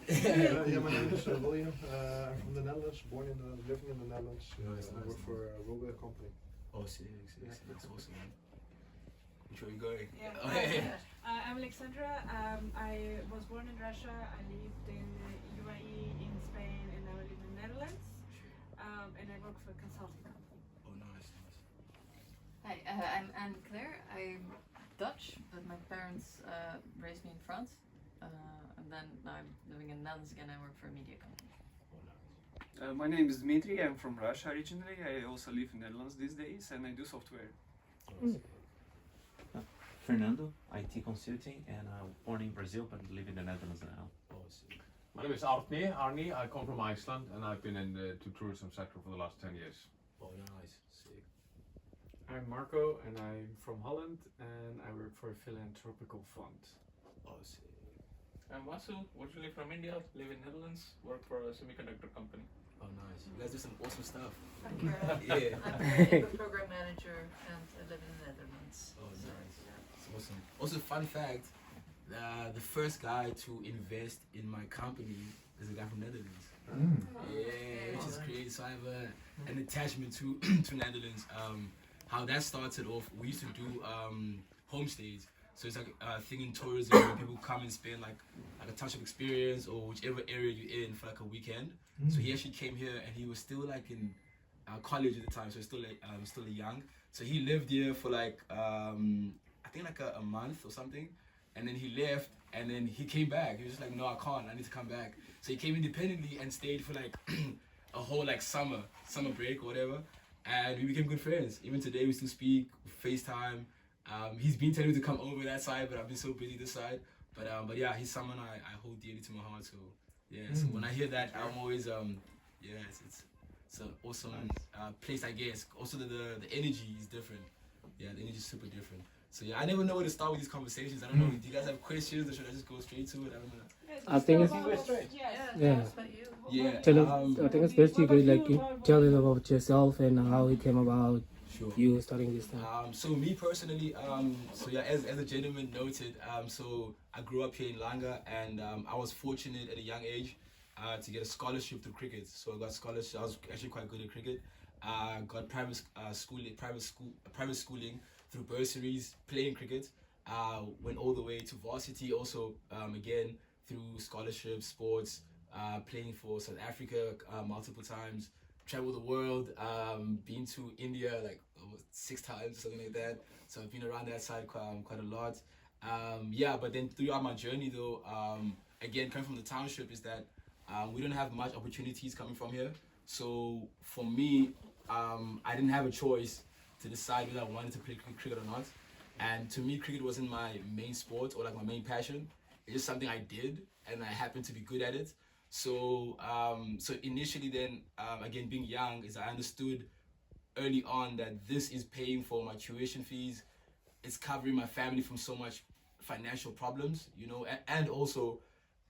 Yeah, my name is William. I'm from the Netherlands, born in living in the Netherlands. Nice, I nice, work for a robot company. Oh, sick, that's awesome, man. Which way are you going? Yeah. Oh, yeah. I'm Alexandra. I was born in Russia. I lived in UAE, in Spain, and now I live in the Netherlands. And I work for a consulting company. Oh, nice, nice. Hi, I'm Anne-Claire. I'm Dutch, but my parents raised me in France. And then now I'm living in the Netherlands again. I work for a media company. Oh, nice. My name is Dmitry. I'm from Russia originally. I also live in the Netherlands these days, and I do software. Fernando, IT consulting, and I'm born in Brazil but live in the Netherlands now. Oh, sick. My name is Arnie. I come from Iceland and I've been in the tourism sector for the last 10 years. Oh, nice, sick. I'm Marco and I'm from Holland and I work for a philanthropical fund. Oh, sick. I'm Vasu, originally from India, live in Netherlands, work for a semiconductor company. Oh, nice. You guys do some awesome stuff. I'm Kara. Yeah. I'm a program manager and I live in the Netherlands. Oh, So, nice. yeah. It's awesome. Also, fun fact, the first guy to invest in my company is a guy from Netherlands. Yeah, which is crazy. So I have an attachment to to Netherlands. How that started off, we used to do homestays. So it's like a thing in tourism where people come and spend like a touch-up experience or whichever area you're in for like a weekend. So he actually came here and he was still like in college at the time, so still young. So he lived here for like I think like a month or something, and then he left and then he came back. He was just like, no, I can't. I need to come back. So he came independently and stayed for like a whole like summer break or whatever, and we became good friends. Even today we still speak, FaceTime. He's been telling me to come over that side, but I've been so busy this side. But yeah, he's someone I hold dearly to my heart. So yeah, so when I hear that, I'm always yeah, it's an awesome place, I guess. Also the energy is different. Yeah, the energy is super different. So yeah, I never know where to start with these conversations. I don't know. Do you guys have questions or should I just go straight to it? I don't know. I think it's Yeah. About you. Yeah. I think it's best you could like you tell us about yourself and how it came about Sure. you starting this thing. So me personally, so yeah, as a gentleman noted, so I grew up here in Langa, and I was fortunate at a young age to get a scholarship through cricket. So I got scholarship. I was actually quite good at cricket. Got private schooling through bursaries, playing cricket. Went all the way to varsity. Also, again through scholarships, sports, playing for South Africa multiple times. Traveled the world, been to India like 6 times, something like that. So I've been around that side quite a lot. Yeah, but then throughout my journey though, again, coming from the township is that we don't have much opportunities coming from here. So for me, I didn't have a choice to decide whether I wanted to play cricket or not. And to me, cricket wasn't my main sport or like my main passion. It's just something I did and I happened to be good at it. So so initially then, again, being young, is I understood early on that this is paying for my tuition fees. It's covering my family from so much financial problems, you know, and also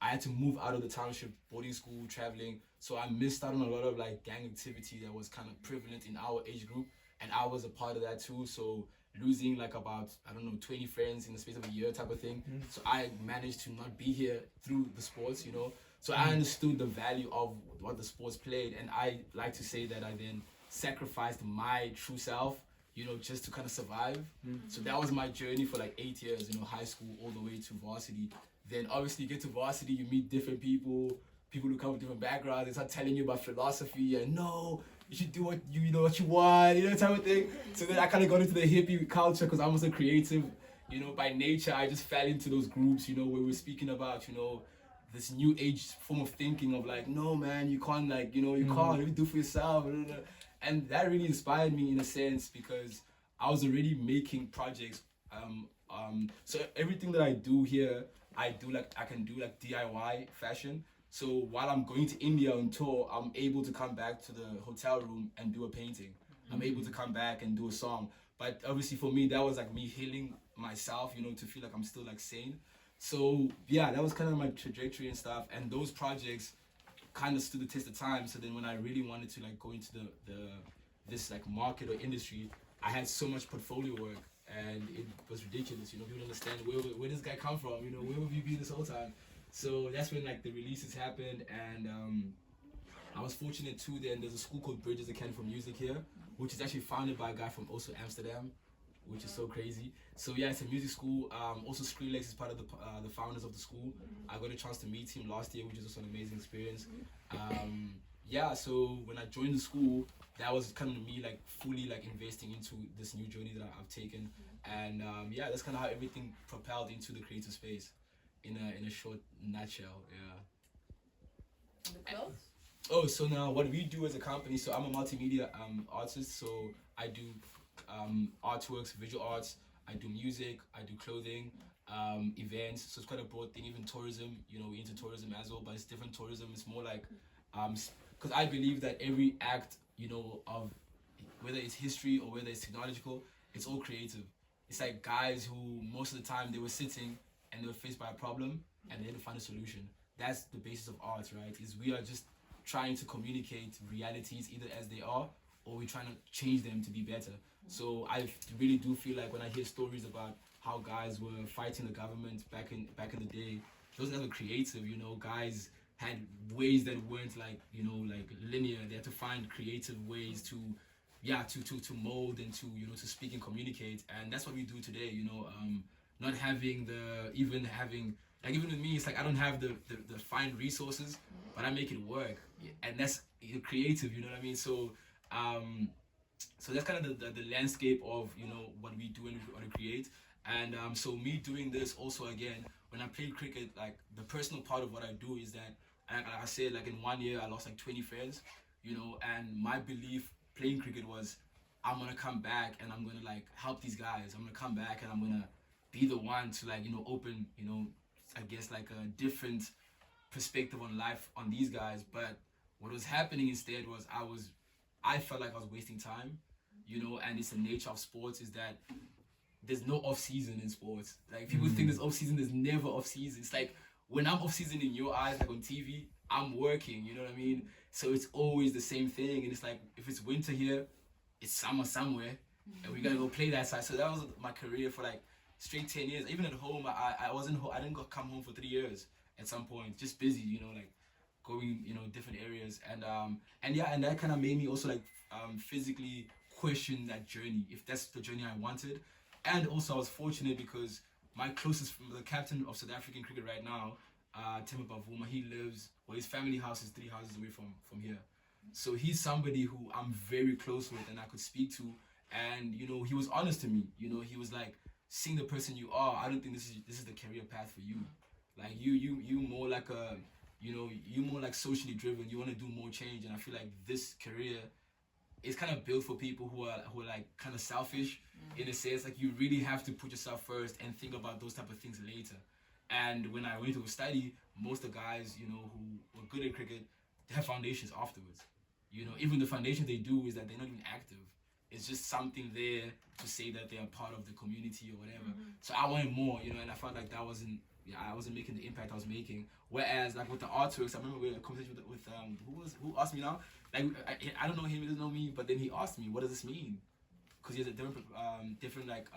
I had to move out of the township, boarding school, traveling. So I missed out on a lot of like gang activity that was kind of prevalent in our age group. And I was a part of that too. So losing like about, I don't know, 20 friends in the space of a year type of thing. So I managed to not be here through the sports, you know. So I understood the value of what the sports played. And I like to say that I then sacrificed my true self, you know, just to kind of survive. So that was my journey for like 8 years, you know, high school all the way to varsity. Then obviously you get to varsity, you meet different people who come with different backgrounds. They start telling you about philosophy and no, you should do what you know what you want, you know, type of thing. So then I kind of got into the hippie culture because I'm also creative, you know, by nature. I just fell into those groups, you know, where we're speaking about, you know, this new age form of thinking of like, no man, you can't, like, you know, you can't, you do for yourself. And that really inspired me in a sense because I was already making projects. So everything that I do here, I can do like DIY fashion. So while I'm going to India on tour, I'm able to come back to the hotel room and do a painting. I'm able to come back and do a song. But obviously for me, that was like me healing myself, you know, to feel like I'm still like sane. So yeah, that was kind of my trajectory and stuff. And those projects kind of stood the test of time. So then when I really wanted to like go into this like market or industry, I had so much portfolio work and it was ridiculous. You know, people don't understand where this guy come from, you know, where have you been this whole time? So that's when like the releases happened, and I was fortunate too. Then there's a school called Bridges Academy for Music here, which is actually founded by a guy from also Amsterdam, which is so crazy. So yeah, it's a music school. Also Skrillex is part of the founders of the school. I got a chance to meet him last year, which is also an amazing experience. Yeah, so when I joined the school, that was kind of me like fully like investing into this new journey that I've taken, and yeah, that's kind of how everything propelled into the creative space, in a short nutshell. Yeah. And the clothes? Oh, so now what we do as a company, so I'm a multimedia artist, so I do artworks, visual arts, I do music, I do clothing, events, so it's quite a broad thing, even tourism, you know, we're into tourism as well, but it's different tourism, it's more like, because I believe that every act, you know, of whether it's history or whether it's technological, it's all creative. It's like guys who most of the time they were sitting and they were faced by a problem and they had to find a solution. That's the basis of art, right? Is we are just trying to communicate realities either as they are, or we're trying to change them to be better. So I really do feel like when I hear stories about how guys were fighting the government back in the day, it wasn't ever creative, you know. Guys had ways that weren't like, you know, like linear. They had to find creative ways to, yeah, to mold and to, you know, to speak and communicate. And that's what we do today, you know. Not having even with me, it's like I don't have the fine resources, but I make it work, and that's creative, you know what I mean? So so that's kind of the landscape of, you know, what we do and what we create. And so me doing this also, again, when I played cricket, like the personal part of what I do is that, like I said, like in 1 year I lost like 20 friends, you know, and my belief playing cricket was I'm gonna come back and I'm gonna like help these guys. I'm gonna come back and I'm gonna be the one to, like, you know, open, you know, I guess like a different perspective on life on these guys. But what was happening instead was I felt like I was wasting time, you know. And it's the nature of sports is that there's no off season in sports. Like people think there's off season, there's never off season. It's like when I'm off season in your eyes, like on TV, I'm working, you know what I mean? So it's always the same thing. And it's like, if it's winter here, it's summer somewhere, and we gotta go play that side. So that was my career for like straight 10 years. Even at home, I didn't come home for 3 years at some point, just busy, you know, like going, you know, different areas. And yeah, and that kind of made me also like physically question that journey, if that's the journey I wanted. And also I was fortunate because my closest, the captain of South African cricket right now, Tim Bavuma, his family house is 3 houses away from here. So he's somebody who I'm very close with and I could speak to. And, you know, he was honest to me. You know, he was like, seeing the person you are, I don't think this is the career path for you. Like you more like a, you know, you more like socially driven. You want to do more change, and I feel like this career is kind of built for people who are like kind of selfish in a sense. Like you really have to put yourself first and think about those type of things later. And when I went to study, most of the guys, you know, who were good at cricket, they have foundations afterwards. You know, even the foundation they do is that they're not even active. It's just something there to say that they are part of the community or whatever. So I wanted more, you know, and I felt like I wasn't making the impact I was making. Whereas like with the artworks, I remember we had a conversation with who asked me now, like I don't know him, he doesn't know me, but then he asked me, what does this mean? Because he has a different like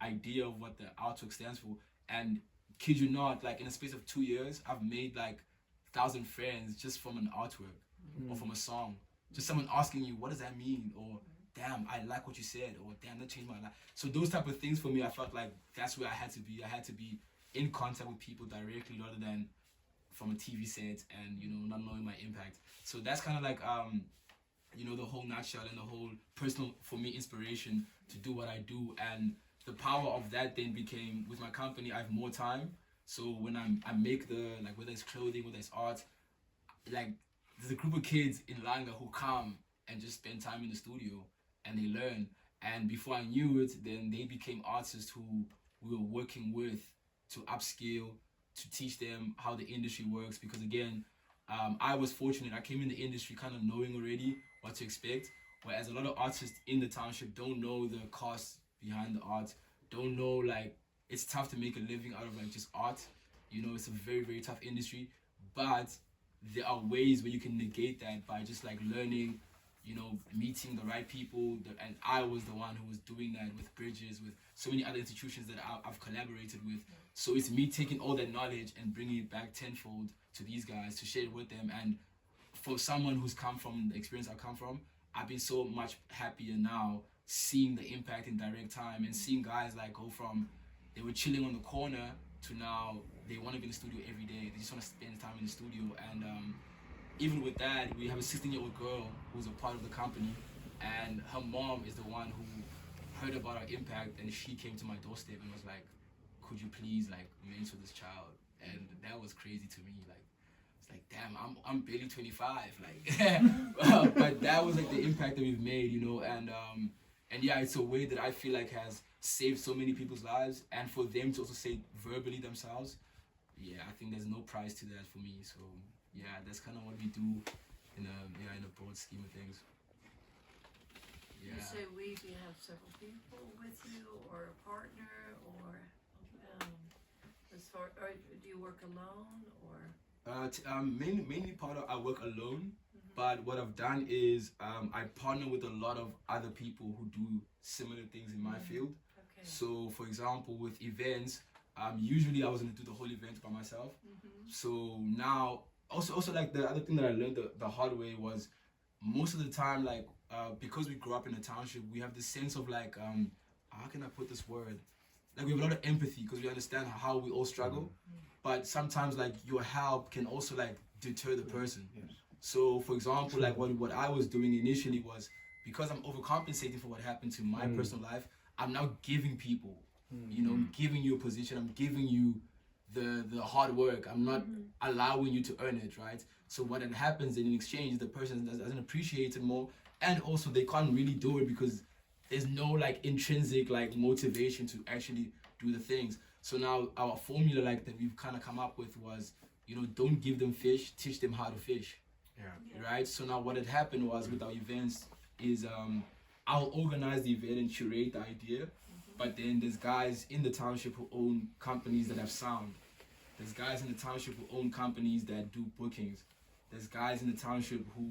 idea of what the artwork stands for. And kid you not, like in a space of 2 years, I've made like 1,000 friends just from an artwork or from a song. Just someone asking you, what does that mean? Or damn, I like what you said, or damn, that changed my life. So those type of things for me, I felt like that's where I had to be. I had to be in contact with people directly rather than from a TV set and, you know, not knowing my impact. So that's kind of like, you know, the whole nutshell and the whole personal, for me, inspiration to do what I do. And the power of that then became, with my company, I have more time. So when I make the, like, whether it's clothing, whether it's art, like, there's a group of kids in Langa who come and just spend time in the studio and they learn. And before I knew it, then they became artists who we were working with to upskill, to teach them how the industry works. Because again, I was fortunate. I came in the industry kind of knowing already what to expect, whereas a lot of artists in the township don't know the costs behind the art, don't know, like, it's tough to make a living out of like just art. You know, it's a very, very tough industry, but there are ways where you can negate that by just like learning you know, meeting the right people, and I was the one who was doing that with Bridges, with so many other institutions that I've collaborated with. So it's me taking all that knowledge and bringing it back tenfold to these guys to share it with them. And for someone who's come from the experience I come from, I've been so much happier now seeing the impact in direct time and seeing guys like go from they were chilling on the corner to now they want to be in the studio every day. They just want to spend time in the studio. And even with that, we have a 16-year-old girl who's a part of the company, and her mom is the one who heard about our impact, and she came to my doorstep and was like, could you please like mentor this child? And that was crazy to me. Like, it's like, damn, I'm barely 25, like, but that was like the impact that we've made, you know. And yeah, it's a way that I feel like has saved so many people's lives, and for them to also say verbally themselves, yeah, I think there's no price to that for me. So yeah, that's kind of what we do in a broad scheme of things. Yeah. You say we, do you have several people with you, or a partner, or as far, or do you work alone, or? Mainly part of I work alone, but what I've done is I partner with a lot of other people who do similar things in my field. Okay. So for example, with events, usually I was gonna do the whole event by myself. So now, also like the other thing that I learned the hard way was most of the time, like because we grew up in a township, we have this sense of like, how can I put this word? Like we have a lot of empathy because we understand how we all struggle, but sometimes like your help can also like deter the person. Yes. So for example, like what I was doing initially was, because I'm overcompensating for what happened to my personal life, I'm now giving people, you know, I'm giving you a position, I'm giving you the hard work, I'm not allowing you to earn it, right? So what then happens in exchange, the person doesn't appreciate it more, and also they can't really do it because there's no like intrinsic like motivation to actually do the things. So now our formula like that we've kind of come up with was, you know, don't give them fish, teach them how to fish. Yeah. Right? So now what had happened was with our events is I'll organize the event and curate the idea, but then there's guys in the township who own companies that have sound. There's guys in the township who own companies that do bookings. There's guys in the township who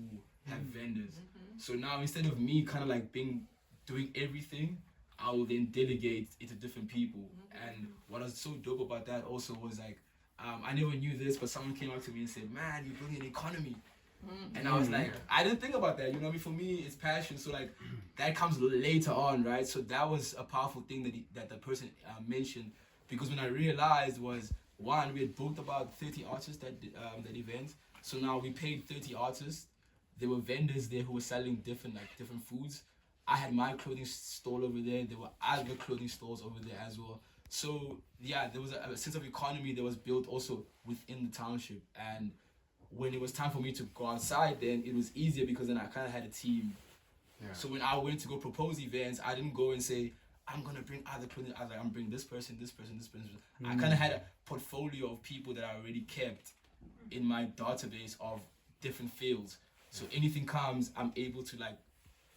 have vendors. So now instead of me kind of like doing everything, I will then delegate it to different people. And what was so dope about that also was like, I never knew this, but someone came up to me and said, man, you bring an economy. And I was like, I didn't think about that, you know what I mean? For me, it's passion, so like, that comes later on, right? So that was a powerful thing that the person mentioned, because when I realized was, one, we had booked about 30 artists that event, so now we paid 30 artists. There were vendors there who were selling different foods. I had my clothing store over there, there were other clothing stores over there as well. So yeah, there was a sense of economy that was built also within the township. And when it was time for me to go outside, then it was easier because then I kind of had a team. Yeah. So when I went to go propose events, I didn't go and say, I'm going to bring other clothing. I was like, I'm bringing this person, this person, this person. I kind of had a portfolio of people that I already kept in my database of different fields. So anything comes, I'm able to like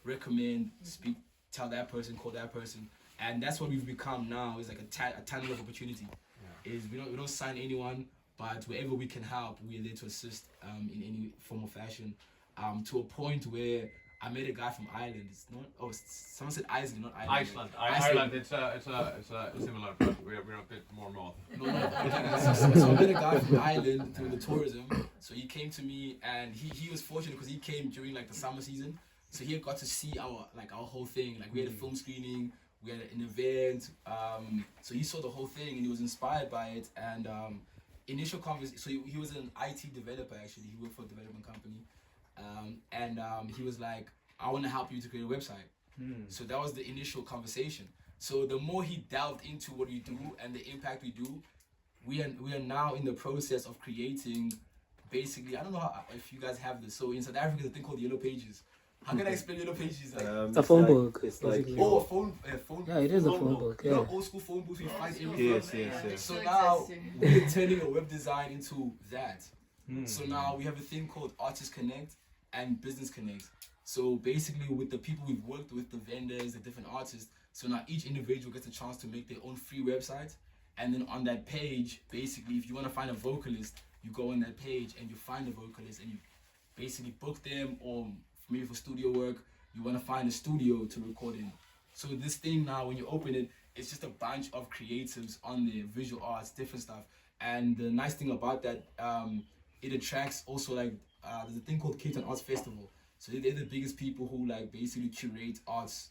recommend, speak, tell that person, call that person. And that's what we've become now, is like a tunnel of opportunity. Is we don't sign anyone, but wherever we can help, we're there to assist in any form of fashion. To a point where I met a guy from Ireland. It's not. Oh, someone said Iceland, not Ireland. Iceland. Ireland. It's a similar, but we're a bit more north. So I met a guy from Ireland through the tourism. So he came to me, and he was fortunate because he came during like the summer season. So he got to see our whole thing. Like we had a film screening, we had an event. So he saw the whole thing and he was inspired by it. And initial conversation. So he was an IT developer actually. He worked for a development company. He was like, I want to help you to create a website. So that was the initial conversation. So the more he delved into what we do and the impact we do, we are now in the process of creating, basically, I don't know if you guys have this. So in South Africa, there's a thing called Yellow Pages. How can I explain Yellow Pages? Like, It's a phone book. It's like a phone. Yeah, it is a phone book. You Yeah. know, old school phone books, you find everything. Yes. So now we're turning a web design into that. So now we have a thing called Artist Connect and Business Connect. So basically with the people we've worked with, the vendors, the different artists, so now each individual gets a chance to make their own free website. And then on that page, basically, if you want to find a vocalist, you go on that page and you find a vocalist and you basically book them, or maybe for studio work, you want to find a studio to record in. So this thing now, when you open it, it's just a bunch of creatives on there, visual arts, different stuff. And the nice thing about that, it attracts also like, there's a thing called Cape Town Arts Festival. So they're the biggest people who like basically curate arts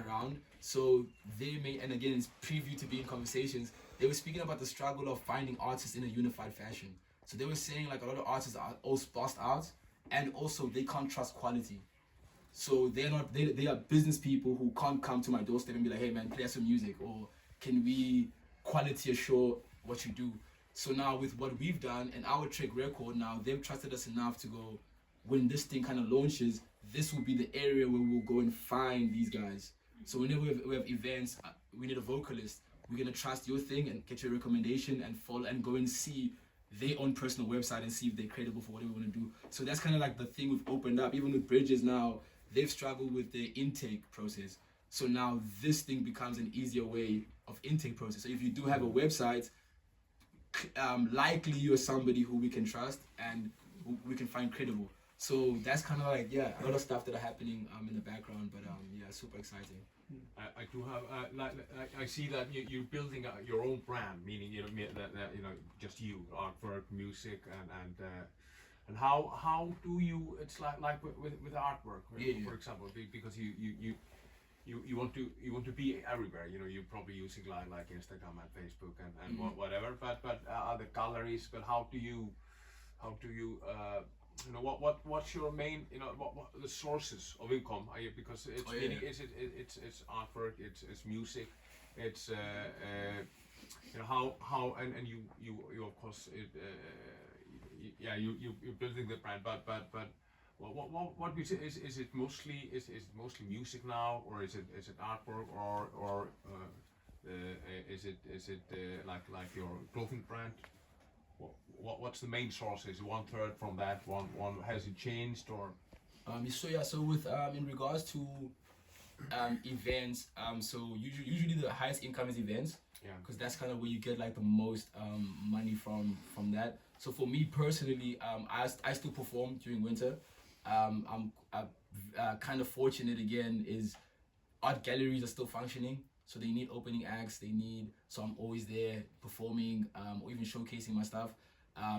around. So they may, and again, it's preview to be in conversations. They were speaking about the struggle of finding artists in a unified fashion. So they were saying like a lot of artists are all sparsed out, and also they can't trust quality. So they are business people who can't come to my doorstep and be like, hey man, play us some music, or can we quality assure what you do. So now with what we've done and our track record now, they've trusted us enough to go, when this thing kind of launches, this will be the area where we'll go and find these guys. So whenever we have events, we need a vocalist. We're gonna trust your thing and get your recommendation and follow and go and see their own personal website and see if they're credible for whatever we want to do. So that's kind of like the thing we've opened up. Even with Bridges now, they've struggled with the intake process. So now this thing becomes an easier way of intake process. So if you do have a website, likely you're somebody who we can trust and who we can find credible. So that's kind of like, yeah, a lot of stuff that are happening in the background, but yeah, super exciting. I do have, I see that you're building your own brand, meaning that just you, artwork, music, and how do you? It's like with artwork, for example, because you want to be everywhere. You are probably using like Instagram and Facebook and whatever, but other galleries. But how do you what's your main what the sources of income? Because it's it's artwork, it's music, it's how and you of course you're building the brand, but what we say is it mostly music now, or is it artwork, or is it like your clothing brand? What's the main source? Is 1/3 from that? One has it changed, or? So with in regards to events, so usually the highest income is events, because that's kind of where you get like the most money from that. So for me personally, I still perform during winter. I'm kind of fortunate again, is art galleries are still functioning. So they need opening acts, so I'm always there performing, or even showcasing my stuff.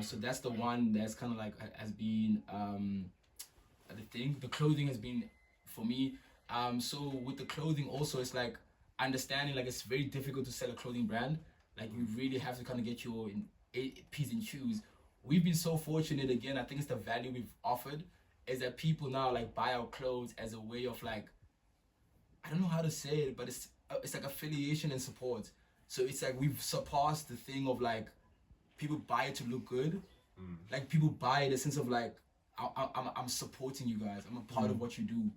So that's the one that's kind of like has been the thing. The clothing has been for me. So with the clothing also, it's like understanding like it's very difficult to sell a clothing brand. Like you really have to kind of get your P's and Q's. We've been so fortunate again. I think it's the value we've offered is that people now like buy our clothes as a way of like, I don't know how to say it, but it's like affiliation and support. So it's like we've surpassed the thing of like people buy it to look good. Like people buy it in the sense of like I'm supporting you guys. I'm a part of what you do.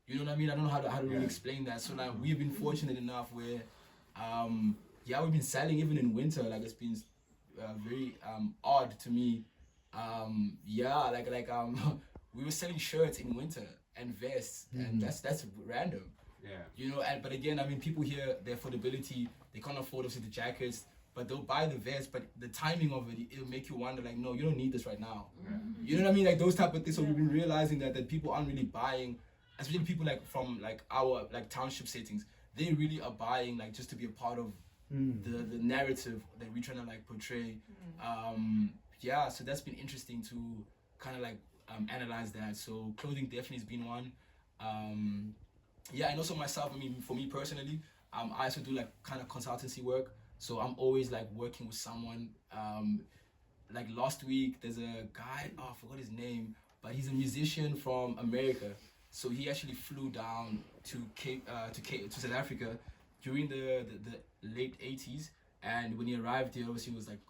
You know what I mean? I don't know how to really explain that. So now we've been fortunate enough where we've been selling even in winter. Like it's been very odd to me. We were selling shirts in winter and vests, and that's random. But again, I mean, people here, the affordability, they can't afford obviously the jackets, but they'll buy the vest. But the timing of it'll make you wonder, like, no, you don't need this right now. You know what I mean? Like those type of things. So we've been realizing that people aren't really buying, especially people like from like our like township settings. They really are buying like just to be a part of the narrative that we're trying to like portray. So that's been interesting to kind of like analyze that. So clothing definitely has been one. And also myself, I mean, for me personally, I also do like kind of consultancy work. So I'm always like working with someone. Like last week, there's a guy, I forgot his name, but he's a musician from America. So he actually flew down to South Africa during the late 80s. And when he arrived here, obviously it was like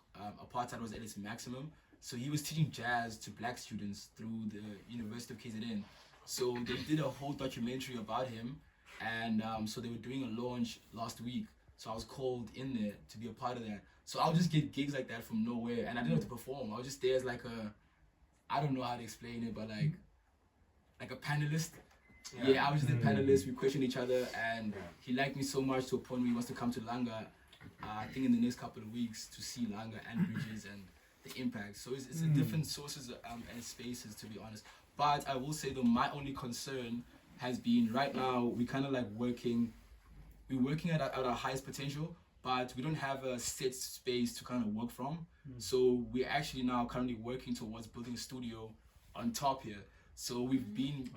apartheid was at its maximum. So he was teaching jazz to black students through the University of KZN. So they did a whole documentary about him, and so they were doing a launch last week. So I was called in there to be a part of that. So I'll just get gigs like that from nowhere, and I didn't have to perform. I was just there as like I don't know how to explain it, but like a panelist. I was just a panelist. We questioned each other, and he liked me so much to a point where he wants to come to Langa. I think in the next couple of weeks to see Langa and Bridges, and the impact. So it's different sources and spaces, to be honest. But I will say though, my only concern has been right now we kind of like we're working at our highest potential, but we don't have a set space to kind of work from. So we're actually now currently working towards building a studio on top here. So we've been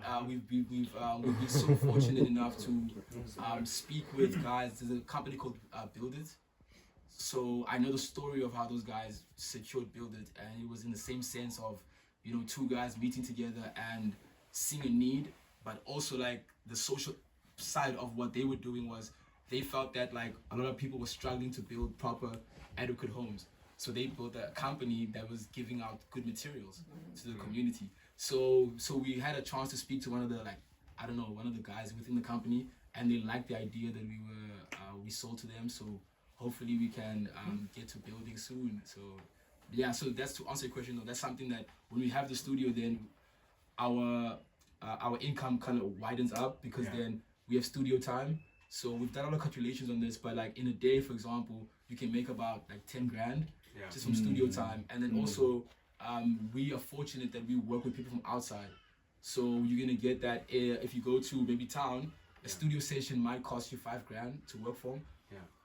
so fortunate enough to speak with guys. There's a company called Build It. So I know the story of how those guys secured Build It, and it was in the same sense of, you know, two guys meeting together and seeing a need, but also like the social side of what they were doing was they felt that like a lot of people were struggling to build proper, adequate homes. So they built a company that was giving out good materials to the community. So we had a chance to speak to one of the one of the guys within the company, and they liked the idea that we sold to them. So hopefully we can get to building soon. So yeah, so that's to answer your question though. That's something that when we have the studio, then our income kind of widens up, because then we have studio time. So we've done a lot of calculations on this, but like in a day, for example, you can make about like 10 grand just from studio time. And then also we are fortunate that we work with people from outside. So you're gonna get that if you go to maybe town, a studio session might cost you 5 grand to work from.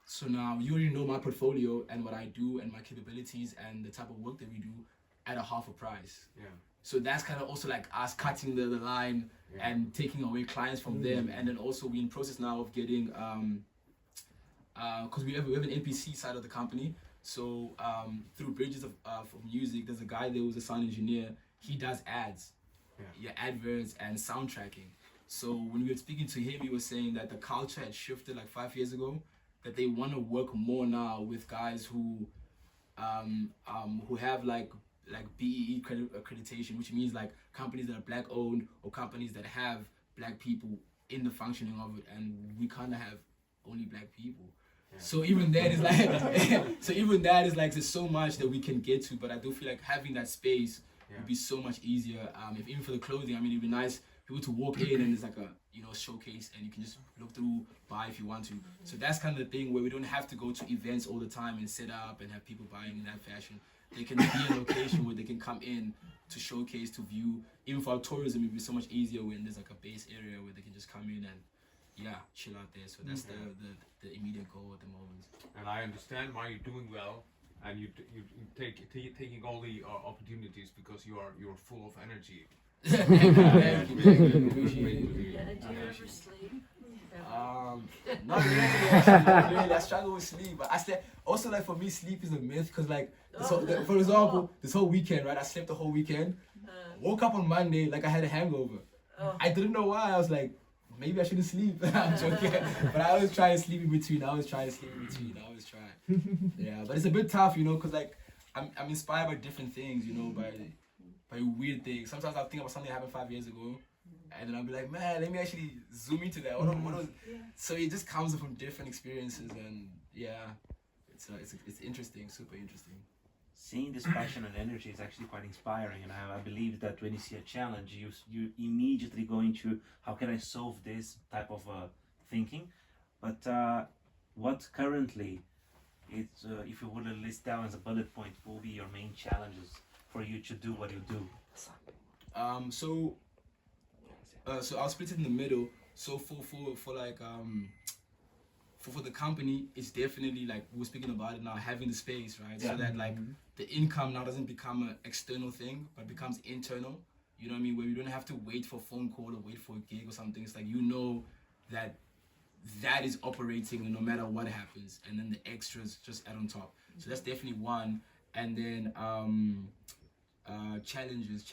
So now you already know my portfolio and what I do and my capabilities and the type of work that we do at a half a price. So that's kind of also like us cutting the line and taking away clients from them. And then also we're in process now of getting, because we have an NPC side of the company. So through Bridges of Music, there's a guy there who's a sound engineer. He does ads, adverts and soundtracking. So when we were speaking to him, he was saying that the culture had shifted like 5 years ago, that they want to work more now with guys who have like BEE accreditation, which means like companies that are black owned or companies that have black people in the functioning of it, and we kind of have only black people. So even that is like there's so much that we can get to, but I do feel like having that space would be so much easier. If even for the clothing, I mean, it'd be nice people to walk in and there's like a showcase and you can just look through, buy if you want to. So that's kind of the thing where we don't have to go to events all the time and set up and have people buying in that fashion. They can be in a location where they can come in to showcase, to view. Even for our tourism, it'd be so much easier when there's like a base area where they can just come in and chill out there. So that's the immediate goal at the moment. And I understand why you're doing well, and you taking all the opportunities, because you're full of energy. Thank you. Appreciate it. Do you ever sleep? Not really, actually. Not really. I struggle with sleep, but I slept. Also, like for me, sleep is a myth, because like, for example, this whole weekend, right? I slept the whole weekend. Woke up on Monday like I had a hangover. I didn't know why. I was like, maybe I shouldn't sleep. I'm joking, but I always try to sleep in between. I always try. Yeah, but it's a bit tough, because like I'm inspired by different things, by weird things. Sometimes I'll think about something that happened 5 years ago, and then I'll be like, man, let me actually zoom into that. So it just comes from different experiences, and it's interesting, super interesting. Seeing this passion and energy is actually quite inspiring, and I believe that when you see a challenge, you immediately go into how can I solve this type of thinking. But what currently, if you would list down as a bullet point, what will be your main challenges for you to do what you do? So I'll split it in the middle. So for the company, it's definitely like we were speaking about it now, having the space, right? So that like the income now doesn't become an external thing, but becomes internal. You know what I mean? Where you don't have to wait for a phone call or wait for a gig or something. It's like that is operating no matter what happens, and then the extras just add on top. So that's definitely one. And then challenges.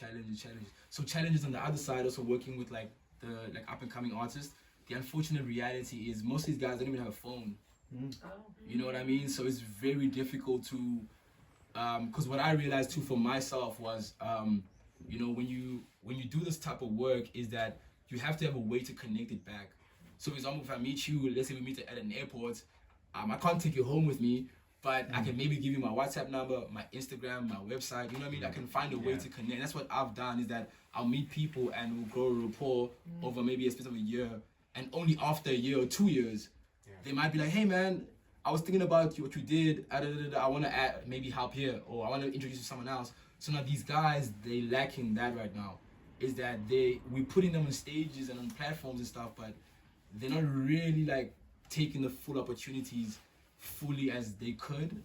So challenges on the other side, also working with like the up and coming artists. The unfortunate reality is most of these guys don't even have a phone. You know what I mean? So it's very difficult to, because what I realized too for myself was, when you do this type of work, is that you have to have a way to connect it back. So for example, if I meet you, let's say we meet at an airport, I can't take you home with me, but I can maybe give you my WhatsApp number, my Instagram, my website. You know what I mean? I can find a way to connect. That's what I've done, is that I'll meet people and we'll grow a rapport over maybe a space of a year. And only after a year or 2 years, they might be like, hey man, I was thinking about what you did. I want to add, maybe help here, or I want to introduce you to someone else. So now these guys, they lacking that right now. Is that we're putting them on stages and on platforms and stuff, but they're not really like taking the full opportunities fully as they could,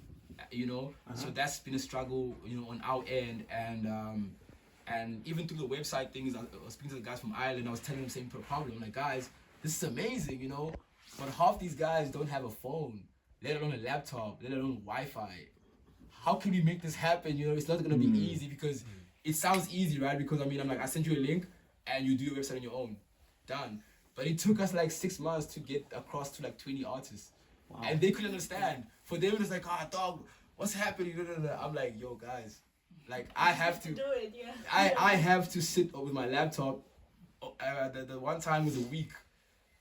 you know. So that's been a struggle, you know, on our end, and even through the website things. I was speaking to the guys from Ireland. I was telling them the same problem. I'm like, guys, this is amazing, you know, but half these guys don't have a phone, let alone a laptop, let alone Wi-Fi. How can we make this happen? You know, it's not gonna be easy, because it sounds easy, right? Because I mean, I'm like, I sent you a link and you do your website on your own, done. But it took us like 6 months to get across to like 20 artists. Wow. And they couldn't understand. For them, it was like, ah, dog, what's happening? I'm like, yo, guys, like I have to do it, yeah. I have to sit with my laptop. The one time was a week.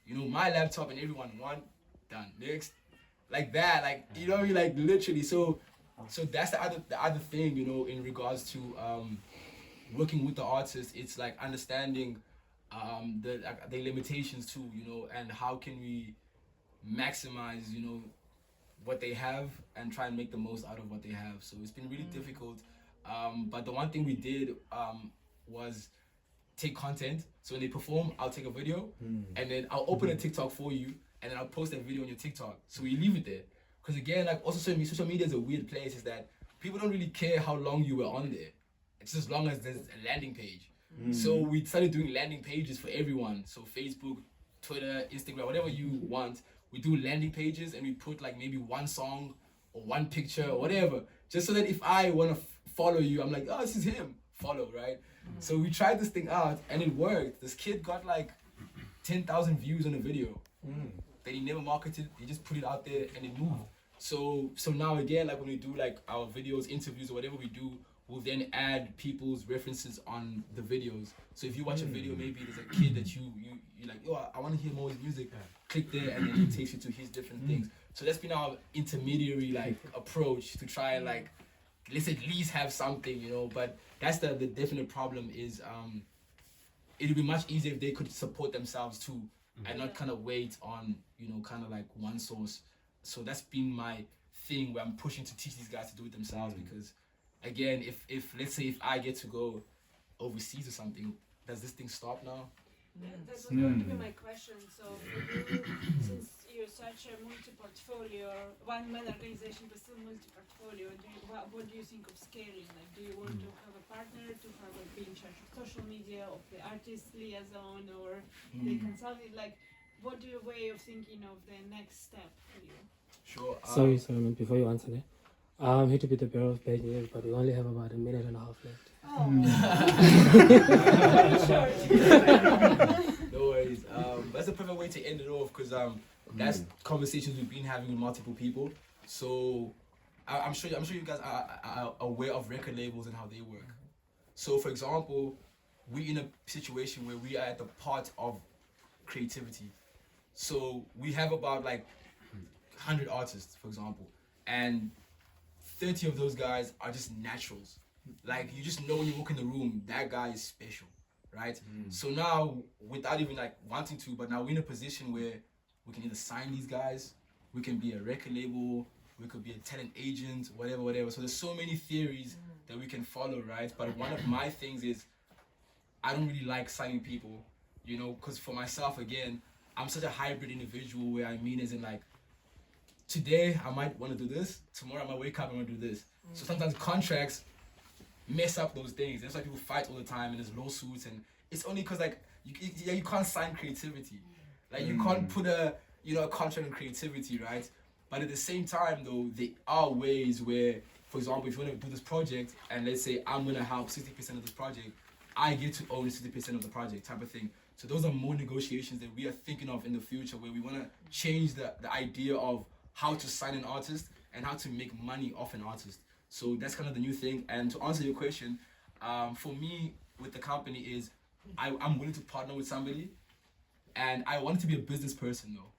You know, my laptop and everyone, one, done, next. Like that, like, you know what I mean? Like literally. So that's the other thing, you know, in regards to working with the artists. It's like understanding the limitations too, you know, and how can we maximize, you know, what they have and try and make the most out of what they have. So it's been really difficult. But the one thing we did was take content. So when they perform, I'll take a video and then I'll open a TikTok for you, and then I'll post that video on your TikTok. So we leave it there. Because again, like also social media is a weird place, is that people don't really care how long you were on there. It's as long as there's a landing page. So we started doing landing pages for everyone. So Facebook, Twitter, Instagram, whatever you want. We do landing pages and we put like maybe one song or one picture or whatever. Just so that if I want to follow you, I'm like, oh, this is him. Follow, right? So we tried this thing out and it worked. This kid got like 10,000 views on a video. That he never marketed. He just put it out there and it moved. So now again, like when we do like our videos, interviews or whatever we do, we'll then add people's references on the videos. So if you watch a video, maybe there's a kid that you're like, yo, I want to hear more of his music. Click there and then it takes you to his different things. So that's been our intermediary like approach to try and like, let's at least have something, you know. But that's the definite problem is it'd be much easier if they could support themselves too and not kind of wait on, you know, kind of like one source. So that's been my thing where I'm pushing to teach these guys to do it themselves, because again, if let's say if I get to go overseas or something, does this thing stop now? That was going to be my question. So for you, since you're such a multi-portfolio, one-man organization but still multi-portfolio, what do you think of scaling? Like, do you want to have a partner to have be in charge of social media, of the artist liaison, or the consulting? Like, what do your way of thinking of the next step for you? Sure. Sorry, before you answer that. I hate to be the bearer of bad news, but we only have about a minute and a half left. Oh. No worries. That's a perfect way to end it off, because that's conversations we've been having with multiple people. So I'm sure you guys are aware of record labels and how they work. So for example, we're in a situation where we are at the part of creativity. So we have about like 100 artists, for example, and 30 of those guys are just naturals. Like, you just know when you walk in the room, that guy is special, right? So now, without even like wanting to, but now we're in a position where we can either sign these guys, we can be a record label, we could be a talent agent, whatever. So there's so many theories that we can follow, right? But one of my things is, I don't really like signing people, you know, because for myself, again, I'm such a hybrid individual, where I mean as in like, today I might want to do this, tomorrow I might wake up and want to do this. So sometimes contracts mess up those things. That's why people fight all the time and there's lawsuits, and it's only because like you can't sign creativity. Like you can't put a contract on creativity, right? But at the same time though, there are ways where, for example, if you want to do this project and let's say I'm gonna help 60% of this project, I get to own 60% of the project, type of thing. So those are more negotiations that we are thinking of in the future, where we want to change the idea of how to sign an artist and how to make money off an artist. So that's kind of the new thing. And to answer your question, for me with the company is I'm willing to partner with somebody, and I want it to be a business person though.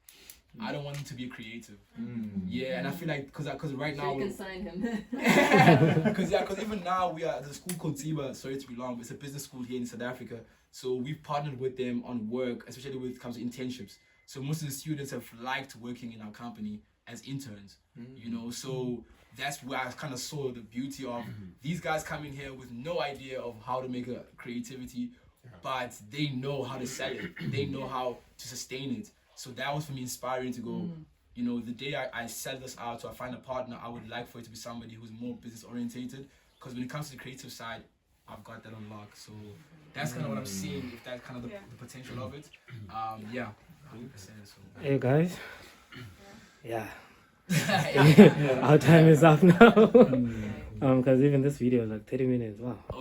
I don't want him to be a creative. Yeah, and I feel like because right now you can sign him. Because even now we are at a school called Ziba. Sorry to be long, but it's a business school here in South Africa. So we've partnered with them on work, especially when it comes to internships. So most of the students have liked working in our company, as interns, you know. So that's where I kind of saw the beauty of these guys coming here with no idea of how to make a creativity, but they know how to sell it. They know how to sustain it. So that was for me inspiring to go, you know, the day I sell this out, so I find a partner, I would like for it to be somebody who's more business orientated, because when it comes to the creative side, I've got that unlocked. So that's kind of what I'm seeing, if that's kind of the potential of it. Yeah, 100%. So. Hey guys. Yeah. Our time is up now. Because even this video is like 30 minutes. Wow.